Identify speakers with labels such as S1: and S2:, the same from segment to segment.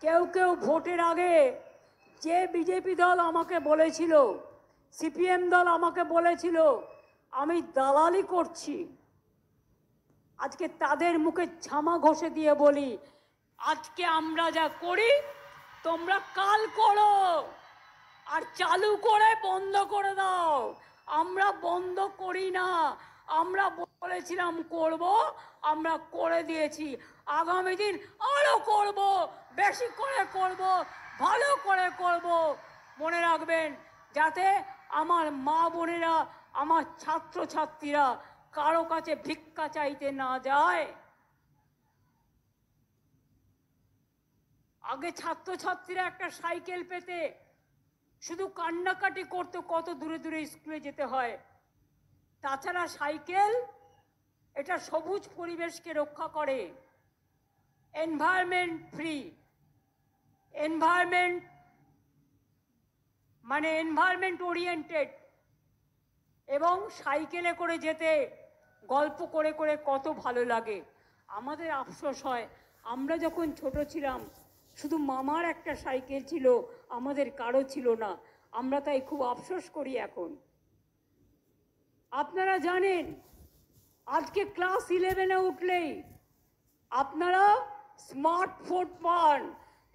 S1: কেউ কেউ ভোটের আগে যে বিজেপি দল আমাকে বলেছিল, সিপিএম দল আমাকে বলেছিল আমি দালালি করছি, আজকে তাদের মুখে ঝামা ঘষে দিয়ে বলি, আজকে আমরা যা করি তোমরা কাল করো, আর চালু করে বন্ধ করে দাও। আমরা বন্ধ করি না, আমরা বলেছিলাম করব, আমরা করে দিয়েছি। আগামী দিন আরো করব, বেশি করে করব, ভালো করে করব। মনে রাখবেন যাতে আমার মা বোনেরা, আমার ছাত্রছাত্রীরা কারো কাছে ভিক্ষা চাইতে না যায়। আগে ছাত্রছাত্রীরা একটা সাইকেল পেতে শুধু কান্নাকাটি করতে, কত দূরে দূরে স্কুলে যেতে হয়। তাছাড়া সাইকেল এটা সবুজ পরিবেশকে রক্ষা করে, এনভায়রনমেন্ট ফ্রি, এনভায়রনমেন্ট মানে এনভায়রনমেন্ট ওরিয়েন্টেড। এবং সাইকেলে করে যেতে গল্প করে করে কত ভালো লাগে। আমাদের আফসোস হয়, আমরা যখন ছোট ছিলাম শুধু মামার একটা সাইকেল ছিল, আমাদের কারো ছিল না। আমরা তাই খুব আফসোস করি এখন। আপনারা জানেন আজকে ক্লাস 11-এ উঠলেই আপনারা স্মার্টফোন পান,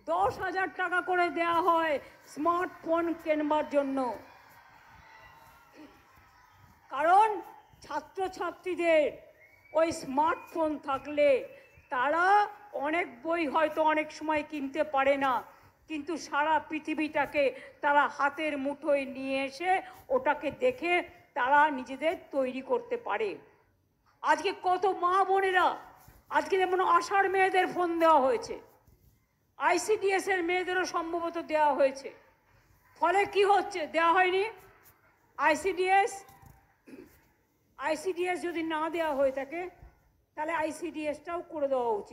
S1: 10,000 টাকা করে দেয়া হয় স্মার্টফোন কেনবার জন্য। কারণ ছাত্রছাত্রীদের ওই স্মার্টফোন থাকলে তারা অনেক বই হয়তো অনেক সময় কিনতে পারে না, কিন্তু সারা পৃথিবীটাকে তারা হাতের মুঠোয় নিয়ে এসে ওটাকে দেখে তারা নিজেদের তৈরি করতে পারে। আজকে কত মা বোনেরা, আজকে যেমন আশার মেয়েদের ফোন দেওয়া হয়েছে, ICDS এর মেয়েদেরও সম্ভবত দেওয়া হয়েছে। ফলে কি হচ্ছে? দেওয়া হয়নি ICDS যদি না দেওয়া হয়ে থাকে তাহলে ICDSটাও করে দেওয়া উচিত।